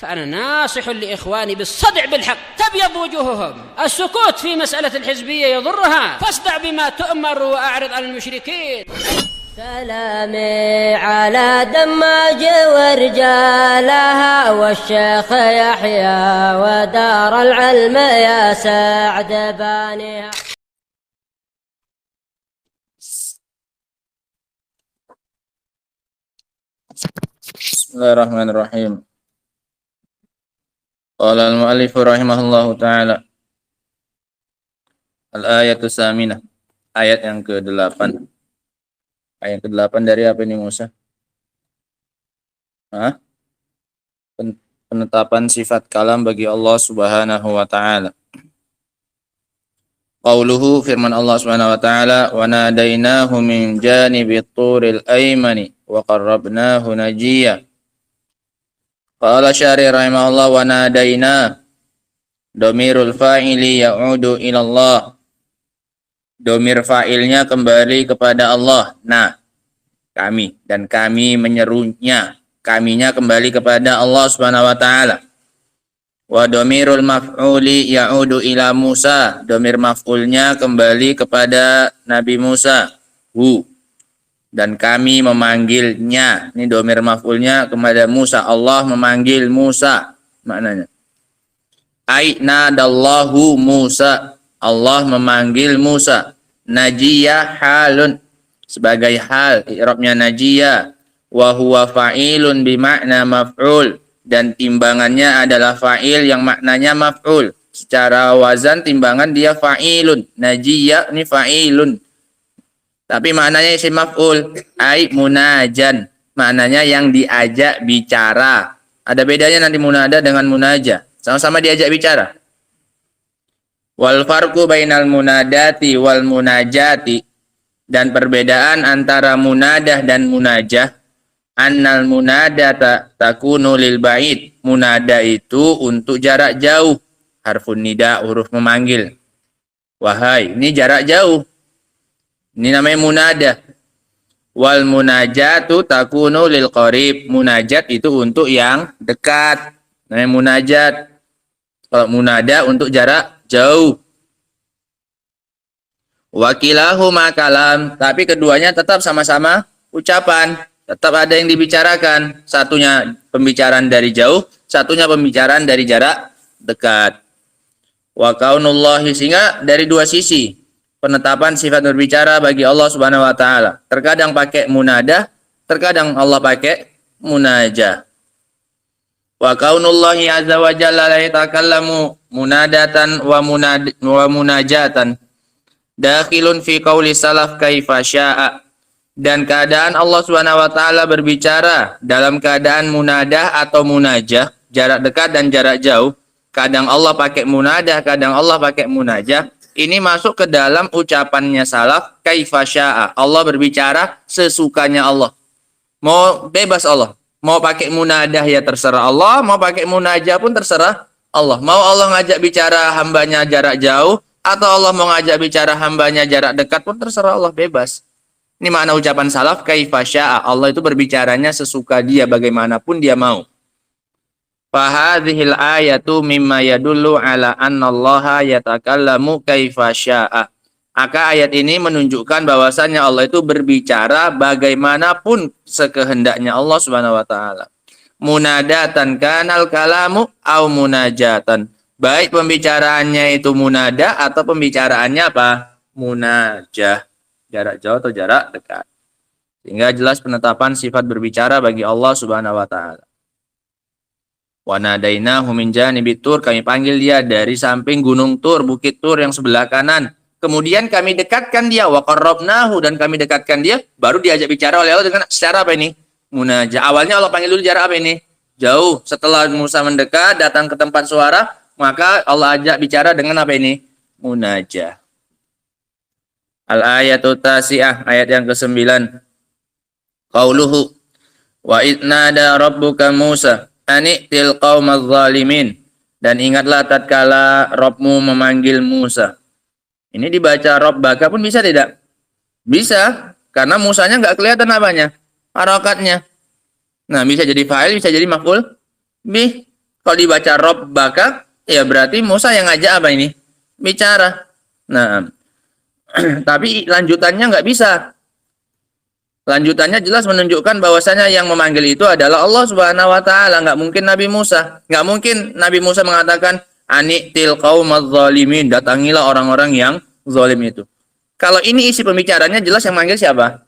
فأنا ناصح لإخواني بالصدع بالحق تبيض وجوههم. السكوت في مسألة الحزبية يضرها، فاصدع بما تؤمر وأعرض عن المشركين. سلامي على دماج ورجالها والشيخ يحيى ودار العلم يا سعد بانيها. Bismillahirrahmanirrahim. Qala al-mu'allif rahimahullahu ta'ala. Al-ayatu saminah. Ayat yang ke-8. Ayat ke-8 dari apa ini Musa? Penetapan sifat kalam bagi Allah Subhanahu wa ta'ala. Qauluhu, firman Allah Subhanahu wa ta'ala, wa nadainahu min janibit turil aymani wa qarrabnahu najiyya. Qala syari rahimahullah, wa nadaina domirul fa'ili ya'udu ilallah. Domir fa'ilnya kembali kepada Allah. Nah, kami, dan kami menyerunya. Kaminya kembali kepada Allah Subhanahu wa ta'ala. Wa domirul maf'uli ya'udu ila Musa. Domir maf'ulnya kembali kepada Nabi Musa. Dan kami memanggilnya. Ini domir maf'ulnya kepada Musa. Allah memanggil Musa. Maknanya. Nadallahu Musa. Allah memanggil Musa. Najiyah halun. Sebagai hal. I'rabnya najiyah. Wa huwa fa'ilun bimakna maf'ul. Dan timbangannya adalah fa'il yang maknanya maf'ul. Secara wazan timbangan dia fa'ilun. Najiyah ini fa'ilun. Tapi maknanya isim maf'ul, ai munajan, maknanya yang diajak bicara. Ada bedanya nanti munada dengan munaja, sama-sama diajak bicara. Wal farqu bainal munadati wal munajati, dan perbedaan antara munadah dan munajah, annal munadata takunu lil ba'id, munada itu untuk jarak jauh, harfun nida, huruf memanggil. Wahai, ini jarak jauh. Ini namanya munada. Wal munajatu takunu lil qarib. Munajat itu untuk yang dekat. Namanya munajat. Kalau munada untuk jarak jauh. Wakilahuma kalam. Tapi keduanya tetap sama-sama ucapan. Tetap ada yang dibicarakan. Satunya pembicaraan dari jauh. Satunya pembicaraan dari jarak dekat. Wa kaunullahi, sehingga dari dua sisi penetapan sifat berbicara bagi Allah Subhanahu wa ta'ala. Terkadang pakai munadah, terkadang Allah pakai munajah. Wa kaunullahi azza wa jalla la yatakallamu munadatan wa munajatan. Dakhilun fi qauli salaf kaifa syaa. Dan keadaan Allah Subhanahu wa ta'ala berbicara dalam keadaan munadah atau munajah, jarak dekat dan jarak jauh. Kadang Allah pakai munadah, kadang Allah pakai munajah. Ini masuk ke dalam ucapannya salaf, kaifa syaa. Allah berbicara sesukanya Allah. Mau bebas Allah. Mau pakai munadah ya terserah Allah, mau pakai munajah pun terserah Allah. Mau Allah ngajak bicara hambanya jarak jauh, atau Allah mau ngajak bicara hambanya jarak dekat pun terserah Allah, bebas. Ini makna ucapan salaf, kaifa syaa. Allah itu berbicaranya sesuka dia, bagaimanapun dia mau. Fahadhil ayatu mimma yadullu ala annallaha yatakallamu kaifa syaa. Maka ayat ini menunjukkan bahwasannya Allah itu berbicara bagaimanapun sekehendaknya Allah Subhanahu wa ta'ala. Munadatan kanal kalamu au munajatan. Baik pembicaraannya itu munada atau pembicaraannya apa? Munajah. Jarak jauh atau jarak dekat. Sehingga jelas penetapan sifat berbicara bagi Allah Subhanahu wa ta'ala. Wa nadainahu min janibit tur, kami panggil dia dari samping gunung Tur, bukit Tur yang sebelah kanan. Kemudian kami dekatkan dia, wa qarrabnahu, dan kami dekatkan dia, baru diajak bicara oleh Allah dengan secara apa ini? Munajah. Awalnya Allah panggil dulu jarak apa ini? Jauh. Setelah Musa mendekat, datang ke tempat suara, maka Allah ajak bicara dengan apa ini? Munajah. Al-ayatu tasi'ah, ayat yang ke-9. Qauluhu wa idnada rabbuka Musa ani'til qaumaz zalimin. Dan ingatlah tatkala Rabbmu memanggil Musa. Ini dibaca Rabbaka pun bisa tidak? Bisa, karena Musanya nggak kelihatan apanya, harakatnya. Nah, bisa jadi fa'il, bisa jadi maf'ul bih. Kalau dibaca Rabbaka, ya berarti Musa yang ngajak apa ini? Bicara. Nah, tapi lanjutannya nggak bisa. Lanjutannya jelas menunjukkan bahwasanya yang memanggil itu adalah Allah Subhanahu wa taala, nggak mungkin Nabi Musa. Nggak mungkin Nabi Musa mengatakan ani'til qaumaz zalimin, datangilah orang-orang yang zalim itu. Kalau ini isi pembicaranya jelas yang manggil siapa?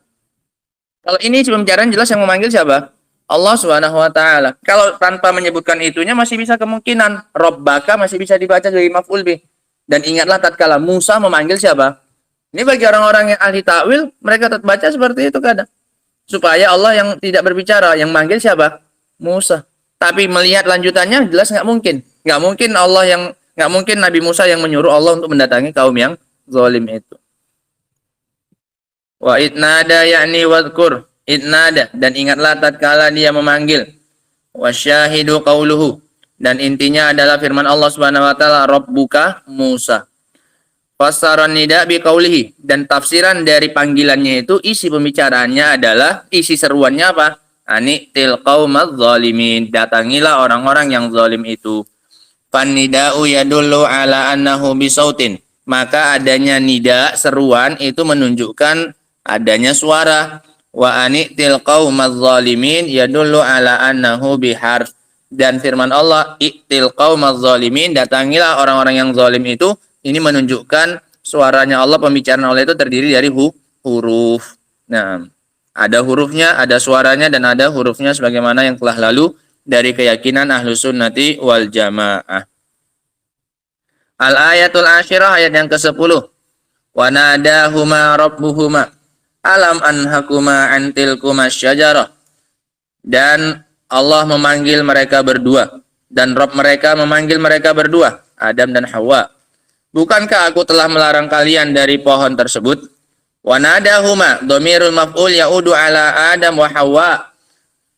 Kalau ini isi pembicaraan jelas yang memanggil siapa? Allah Subhanahu wa taala. Kalau tanpa menyebutkan itunya masih bisa kemungkinan Rabbaka masih bisa dibaca sebagai maf'ul bih. Dan ingatlah tatkala Musa memanggil siapa? Ini bagi orang-orang yang ahli takwil, mereka tetap baca seperti itu kadang. Supaya Allah yang tidak berbicara, yang manggil siapa? Musa. Tapi melihat lanjutannya jelas nggak mungkin. Nggak mungkin nggak mungkin Nabi Musa yang menyuruh Allah untuk mendatangi kaum yang zalim itu. Wa itnada yakni wadhkur. Itnada, dan ingatlah tatkala dia memanggil. Wasyahidu qauluhu, dan intinya adalah firman Allah Subhanahu wa taala Rabbuka Musa. Fassaran nida bi qaulihi, dan tafsiran dari panggilannya itu isi pembicaraannya adalah isi seruannya apa? Ani'til qaumaz zalimin, datangilah orang-orang yang zalim itu. Fan nida'u yadullu ala annahu bisautin, maka adanya nida seruan itu menunjukkan adanya suara. Wa ani'til qaumaz zalimin yadullu ala annahu biharf, dan firman Allah i'til qaumaz zalimin, datangilah orang-orang yang zalim itu. Ini menunjukkan suaranya Allah, pembicaraan Allah itu terdiri dari huruf. Nah, ada hurufnya, ada suaranya, dan ada hurufnya sebagaimana yang telah lalu dari keyakinan Ahlus Sunnati wal Jamaah. Al-ayatul asyirah, ayat yang ke-10. Wa nadahuma rabbuhuma alam anhakuma antilkuma syajarah. Dan Allah memanggil mereka berdua, dan Rabb mereka memanggil mereka berdua, Adam dan Hawa. Bukankah aku telah melarang kalian dari pohon tersebut? Wa nadahuma, dhamirul maf'ul ya'udu ala Adam wa Hawa.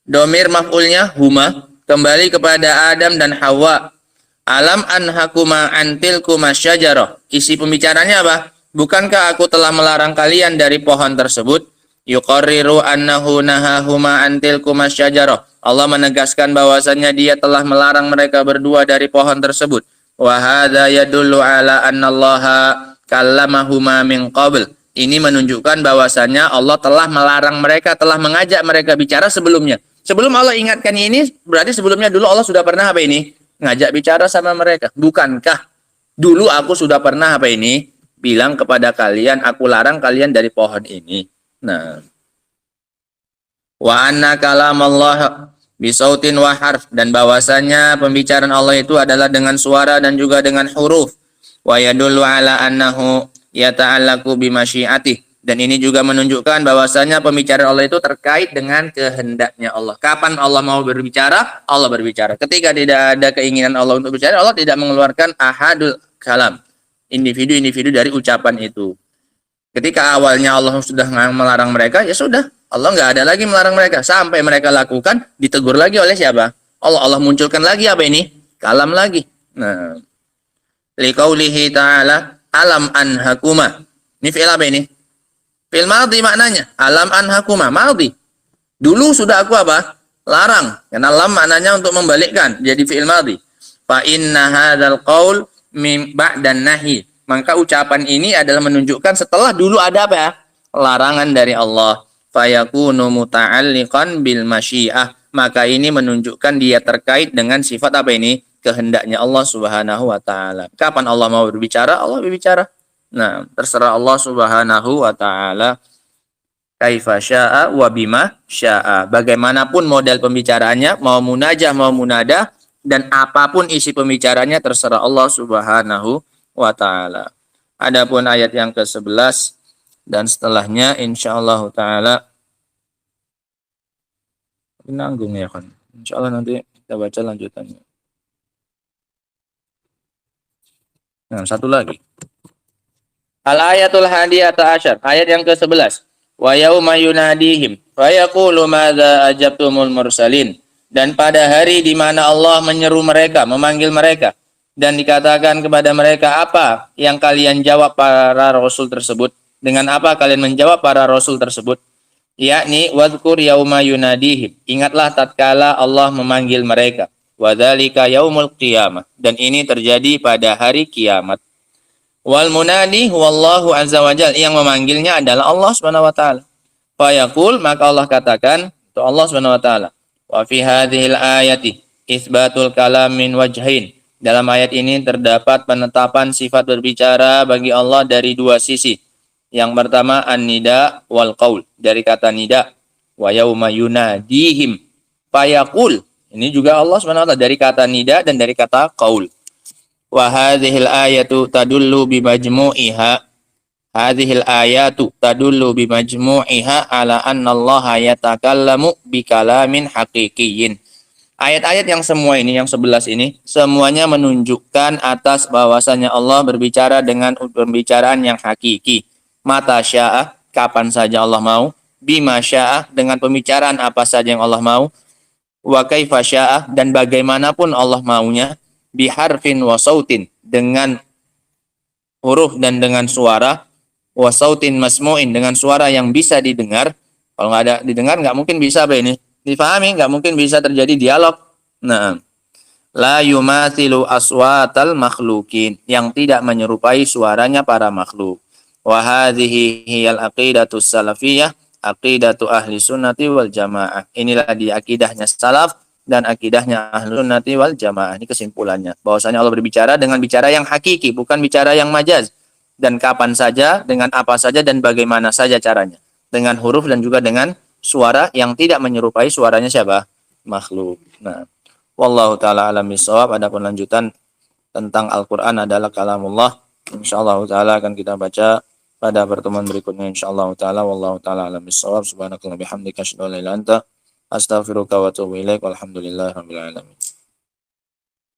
Dhamir maf'ulnya huma kembali kepada Adam dan Hawa. Alam anhakuma antilkuma syajarah. Isi pembicaranya apa? Bukankah aku telah melarang kalian dari pohon tersebut? Yuqarriru annahu nahahuma antilkuma syajarah. Allah menegaskan bahwasannya dia telah melarang mereka berdua dari pohon tersebut. Wa hadza yadullu ala annallaha kallamahuma min qabl. Ini menunjukkan bahwasanya Allah telah melarang mereka, telah mengajak mereka bicara sebelumnya. Sebelum Allah ingatkan ini, berarti sebelumnya dulu Allah sudah pernah apa ini? Ngajak bicara sama mereka. Bukankah dulu aku sudah pernah apa ini? Bilang kepada kalian, aku larang kalian dari pohon ini. Nah. Wa anna kalamallah bisautin wa harf, dan bahwasanya pembicaraan Allah itu adalah dengan suara dan juga dengan huruf. Wa yadullu ala annahu yata'allaqu bimasyiatih, dan ini juga menunjukkan bahwasanya pembicaraan Allah itu terkait dengan kehendaknya Allah. Kapan Allah mau berbicara? Allah berbicara. Ketika tidak ada keinginan Allah untuk bicara, Allah tidak mengeluarkan ahadul kalam, individu-individu dari ucapan itu. Ketika awalnya Allah sudah melarang mereka, ya sudah, Allah nggak ada lagi melarang mereka. Sampai mereka lakukan, ditegur lagi oleh siapa? Allah munculkan lagi apa ini? Kalam lagi. Nah, liqaulihi ta'ala alam anhakuma. Ini fi'il apa ini? Fi'il madhi maknanya. Alam anhakuma, madhi. Dulu sudah aku apa? Larang. Karena lam maknanya untuk membalikkan, jadi fi'il madhi. Fa inna hadzal qaul min ba'dan nahi. Maka ucapan ini adalah menunjukkan setelah dulu ada apa ya? Larangan dari Allah. Fayakunu muta'alliqan bil masyiah. Maka ini menunjukkan dia terkait dengan sifat apa ini? Kehendaknya Allah Subhanahu wa taala. Kapan Allah mau berbicara? Allah berbicara. Nah, terserah Allah Subhanahu wa taala kaifa syaa wa bima syaa. Bagaimanapun model pembicaraannya, mau munajah mau munadah, dan apapun isi pembicaranya terserah Allah Subhanahu wa ta'ala. Adapun ayat yang ke-11 dan setelahnya insyaallah ta'ala nanggung ya kan. Insyaallah nanti kita baca lanjutannya. Nah, satu lagi. Al-ayatul hadiyata asyar, ayat yang ke-11. Wa yauma yunadihim fa yaqulu madza ajabtumul mursalin. Dan pada hari di mana Allah menyeru mereka, memanggil mereka, dan dikatakan kepada mereka, apa yang kalian jawab para rasul tersebut? Dengan apa kalian menjawab para rasul tersebut? Yakni wadhkur yauma yunadihim. Ingatlah tatkala Allah memanggil mereka. Wa dzalika yaumul qiyamah. Dan ini terjadi pada hari kiamat. Wal munadi huwallahu azza wa jalla. Yang memanggilnya adalah Allah Subhanahu wa taala. Fa yaqul, maka Allah katakan, itu Allah Subhanahu wa taala. Wa fi hadhil ayati itsbatul kalam min wajhain. Dalam ayat ini terdapat penetapan sifat berbicara bagi Allah dari dua sisi. Yang pertama an-nida wal qaul, dari kata nida. Wa yauma yunadihim fayaqul. Ini juga Allah Subhanahu wa taala dari kata nida dan dari kata qaul. Wa hadhil ayatu tadullu bi majmu'iha. Hadhil ayatu tadullu bi majmu'iha ala anna Allah yatakallamu bi kalamin haqiqiyyin. Ayat-ayat yang semua ini, yang 11 ini, semuanya menunjukkan atas bahwasanya Allah berbicara dengan pembicaraan yang hakiki. Mata sya'a, kapan saja Allah mau. Bima sya'a, dengan pembicaraan apa saja yang Allah mau. Wa kaifa sya'a, dan bagaimanapun Allah maunya. Biharfin wa sautin, dengan huruf dan dengan suara. Wa sautin masmu'in, dengan suara yang bisa didengar. Kalau nggak ada didengar, nggak mungkin bisa apa ini? Difahami, nggak mungkin bisa terjadi dialog. Nah, la yumathilu aswatal makhlukin, yang tidak menyerupai suaranya para makhluk. Wa hadhihi hiyal aqidatus salafiyah, aqidatu ahli sunnati wal jamaah. Inilah di akidahnya salaf dan akidahnya ahli sunnati wal jamaah. Ini kesimpulannya, bahwasanya Allah berbicara dengan bicara yang hakiki, bukan bicara yang majaz. Dan kapan saja, dengan apa saja, dan bagaimana saja caranya. Dengan huruf dan juga dengan suara yang tidak menyerupai suaranya siapa? Makhluk. Nah, wallahu ta'ala alam bisawab. Adapun lanjutan tentang Al-Quran adalah kalamullah. InsyaAllah ta'ala akan kita baca pada pertemuan berikutnya insyaallah taala. Wallahu taala alam bisawab. Subhanakallahumma bihamdika asyhadu an la ilaha illa anta astaghfiruka wa atubu ilaik. Walhamdulillahirabbil alamin.